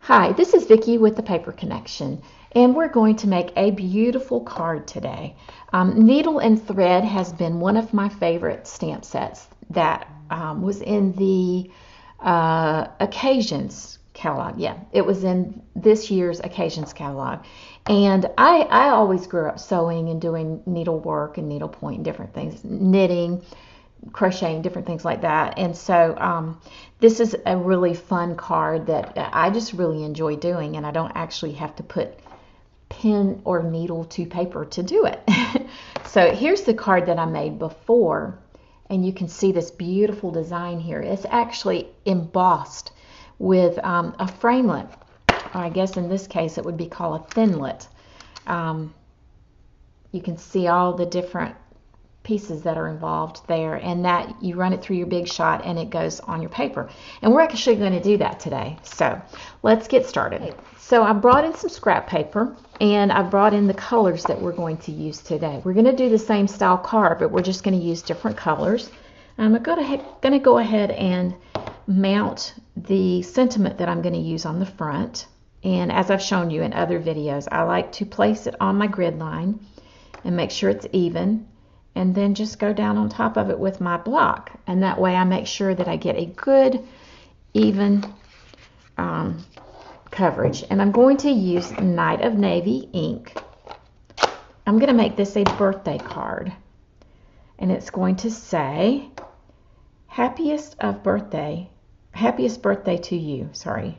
Hi, this is Vicki with the Paper Connection, and we're going to make a beautiful card today. Needle and thread has been one of my favorite stamp sets that was in the Occasions catalog. Yeah, it was in this year's Occasions catalog. And I always grew up sewing and doing needlework and needlepoint and different things, knitting, crocheting, different things like that. And so this is a really fun card that I just really enjoy doing, and I don't actually have to put pen or needle to paper to do it. So here's the card that I made before, and you can see this beautiful design here. It's actually embossed with a framelit. I guess in this case it would be called a thinlet. You can see all the different pieces that are involved there, and that you run it through your Big Shot and it goes on your paper. And we're actually going to do that today. So let's get started. So I brought in some scrap paper, and I brought in the colors that we're going to use today. We're going to do the same style card, but we're just going to use different colors. I'm going to go ahead and mount the sentiment that I'm going to use on the front. And as I've shown you in other videos, I like to place it on my grid line and make sure it's even, and then just go down on top of it with my block, and that way I make sure that I get a good even coverage. And I'm going to use Night of Navy ink. I'm going to make this a birthday card, and it's going to say happiest birthday to you. Sorry,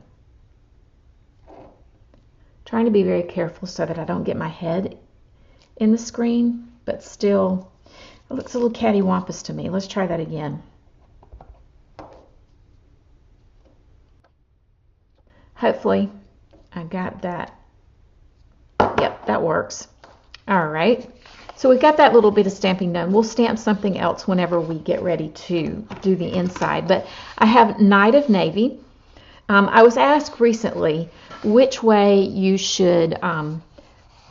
trying to be very careful so that I don't get my head in the screen, but still it looks a little cattywampus to me. Let's try that again. Hopefully I got that. Yep, that works. All right. So we've got that little bit of stamping done. We'll stamp something else whenever we get ready to do the inside. But I have Night of Navy. I was asked recently which way you should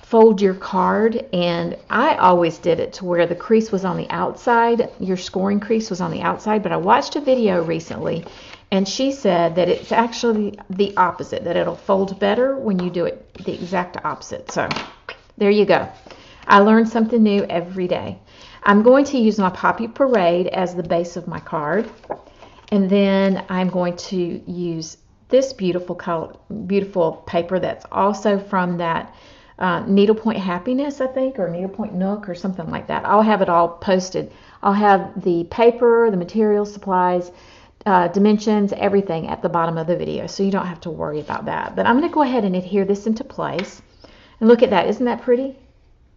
fold your card, and I always did it to where the crease was on the outside. Your scoring crease was on the outside, but I watched a video recently and she said that it's actually the opposite, that it'll fold better when you do it the exact opposite. So there you go. I learned something new every day. I'm going to use my Poppy Parade as the base of my card, and then I'm going to use this beautiful paper that's also from that Needlepoint Happiness, I think, or Needlepoint Nook or something like that. I'll have it all posted. I'll have the paper, the material, supplies, dimensions, everything at the bottom of the video, so you don't have to worry about that. But I'm going to go ahead and adhere this into place. And look at that. Isn't that pretty?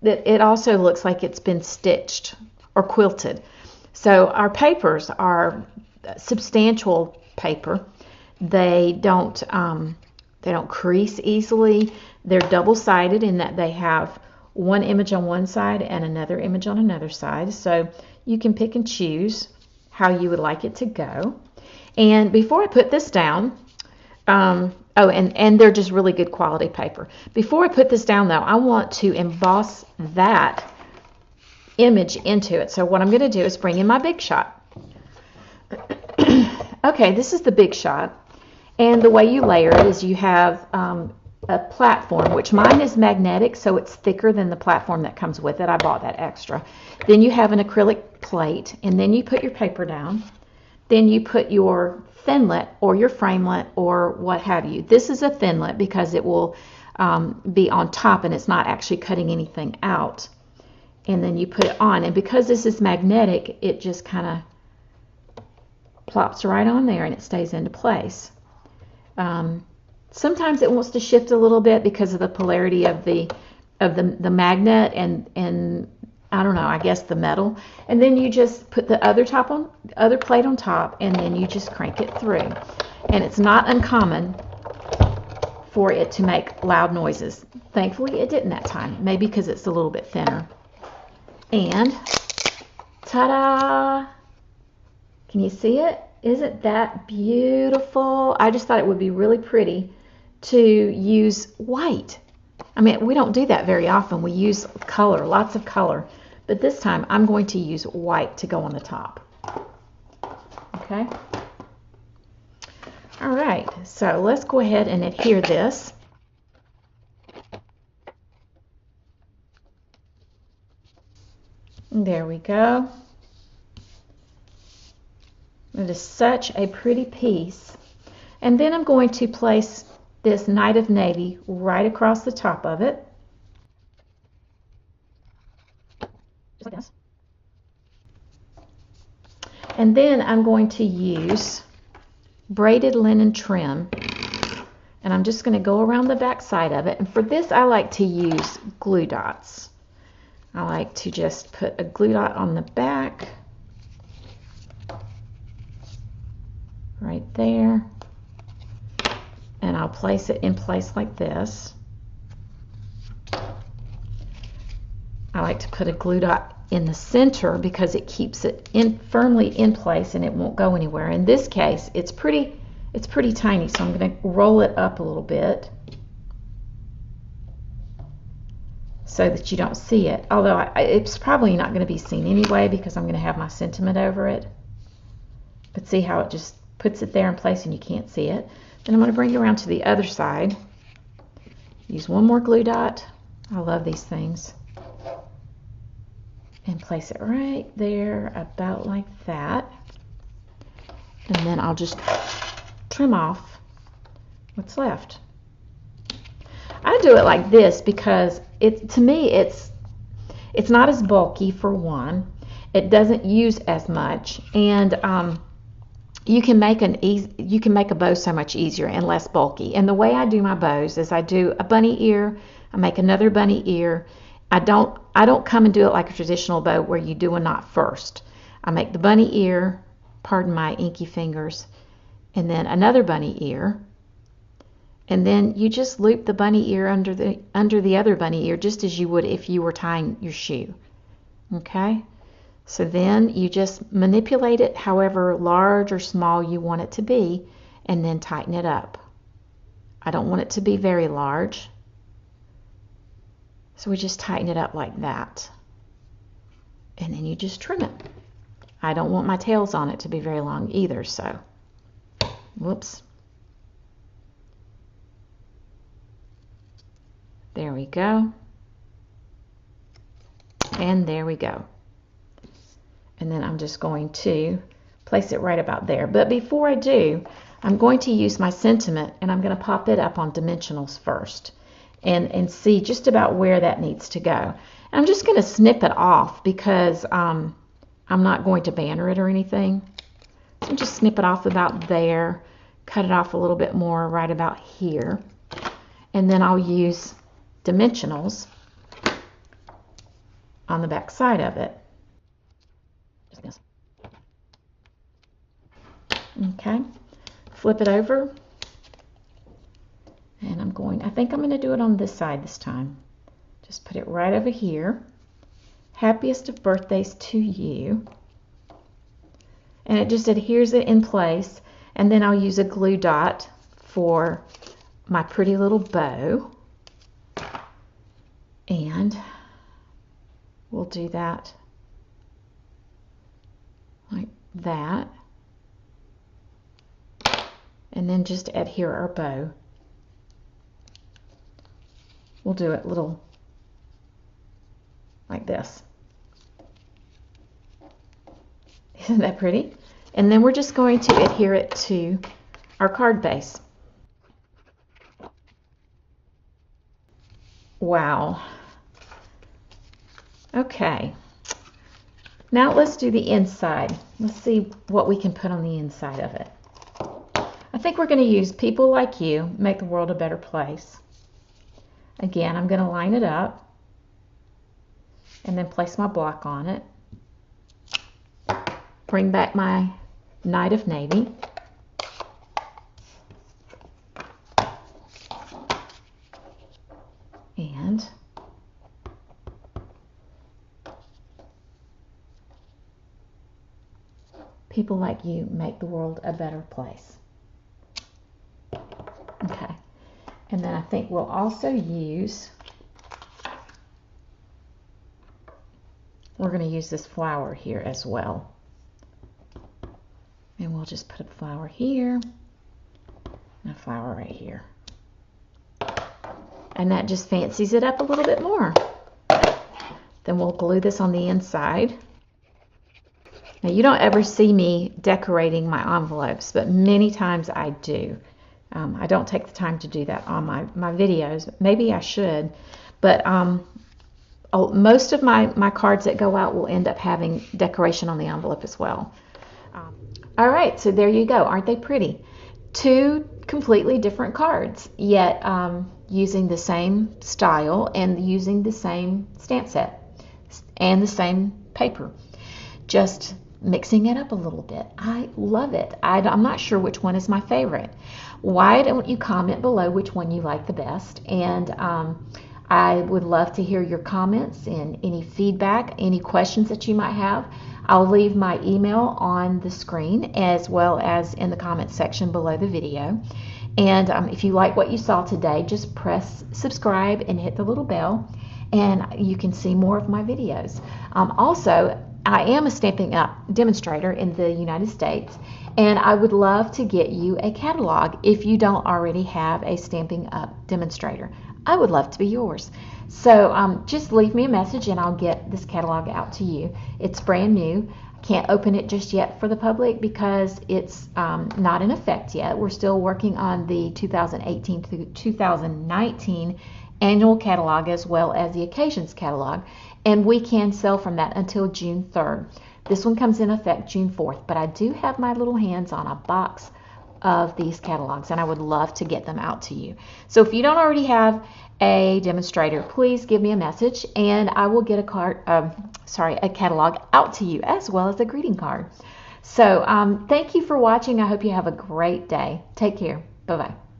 It also looks like it's been stitched or quilted. So our papers are substantial paper. They don't crease easily. They're double-sided in that they have one image on one side and another image on another side. So you can pick and choose how you would like it to go. And before I put this down, and they're just really good quality paper. Before I put this down, though, I want to emboss that image into it. So what I'm going to do is bring in my Big Shot. Okay, this is the Big Shot. And the way you layer it is you have a platform, which mine is magnetic, so it's thicker than the platform that comes with it. I bought that extra. Then you have an acrylic plate, and then you put your paper down. Then you put your thinlet or your framelit or what have you. This is a thinlet because it will be on top and it's not actually cutting anything out. And then you put it on, and because this is magnetic, it just kind of plops right on there and it stays into place. Sometimes it wants to shift a little bit because of the polarity of the magnet and I don't know, I guess the metal. And then you just put the other plate on top, and then you just crank it through. And it's not uncommon for it to make loud noises. Thankfully it didn't that time, maybe because it's a little bit thinner. And ta-da! Can you see it? Isn't that beautiful? I just thought it would be really pretty to use white. I mean, we don't do that very often. We use color, lots of color. But this time I'm going to use white to go on the top. Okay? All right, so let's go ahead and adhere this. There we go. It is such a pretty piece. And then I'm going to place this Night of Navy right across the top of it. Just like this. And then I'm going to use braided linen trim. And I'm just going to go around the back side of it. And for this, I like to use glue dots. I like to just put a glue dot on the back. Right there. And I'll place it in place like this. I like to put a glue dot in the center because it keeps it firmly in place and it won't go anywhere. In this case, it's pretty tiny, so I'm going to roll it up a little bit so that you don't see it. Although it's probably not going to be seen anyway because I'm going to have my sentiment over it. But see how it just puts it there in place and you can't see it. Then I'm going to bring it around to the other side. Use one more glue dot. I love these things. And place it right there, about like that. And then I'll just trim off what's left. I do it like this because to me it's not as bulky, for one. It doesn't use as much, and you can make a bow so much easier and less bulky. And the way I do my bows is I do a bunny ear, I make another bunny ear. I don't come and do it like a traditional bow where you do a knot first. I make the bunny ear, pardon my inky fingers, and then another bunny ear, and then you just loop the bunny ear under the other bunny ear just as you would if you were tying your shoe. Okay? So then you just manipulate it however large or small you want it to be, and then tighten it up. I don't want it to be very large, so we just tighten it up like that. And then you just trim it. I don't want my tails on it to be very long either, so whoops. There we go. And there we go. And then I'm just going to place it right about there. But before I do, I'm going to use my sentiment and I'm going to pop it up on dimensionals first and see just about where that needs to go. And I'm just going to snip it off because I'm not going to banner it or anything. So just snip it off about there, cut it off a little bit more right about here. And then I'll use dimensionals on the back side of it. Okay, flip it over, and I think I'm going to do it on this side this time. Just put it right over here. Happiest of birthdays to you. And it just adheres it in place, and then I'll use a glue dot for my pretty little bow. And we'll do that like that. And then just adhere our bow. We'll do it little like this. Isn't that pretty? And then we're just going to adhere it to our card base. Wow. Okay. Now let's do the inside. Let's see what we can put on the inside of it. I think we're going to use People Like You, Make the World a Better Place. Again, I'm going to line it up and then place my block on it. Bring back my Night of Navy. And People Like You, Make the World a Better Place. Okay, and then I think we'll also use, we're going to use this flower here as well. And we'll just put a flower here flower right here. And that just fancies it up a little bit more. Then we'll glue this on the inside. Now you don't ever see me decorating my envelopes, but many times I do. I don't take the time to do that on my videos. Maybe I should, but most of my cards that go out will end up having decoration on the envelope as well. All right, so there you go. Aren't they pretty? Two completely different cards, yet using the same style and using the same stamp set and the same paper. Just mixing it up a little bit. I love it. I'm not sure which one is my favorite. Why don't you comment below which one you like the best? And I would love to hear your comments and any feedback, any questions that you might have. I'll leave my email on the screen as well as in the comment section below the video. And if you like what you saw today, just press subscribe and hit the little bell, and you can see more of my videos. Also, I am a Stampin' Up! Demonstrator in the United States, and I would love to get you a catalog if you don't already have a Stampin' Up! Demonstrator. I would love to be yours. So just leave me a message and I'll get this catalog out to you. It's brand new. I can't open it just yet for the public because it's not in effect yet. We're still working on the 2018 through 2019 annual catalog as well as the occasions catalog, and we can sell from that until June 3rd. This one comes in effect June 4th, but I do have my little hands on a box of these catalogs and I would love to get them out to you. So if you don't already have a demonstrator, please give me a message and I will get a catalog out to you as well as a greeting card. So thank you for watching. I hope you have a great day. Take care. Bye-bye.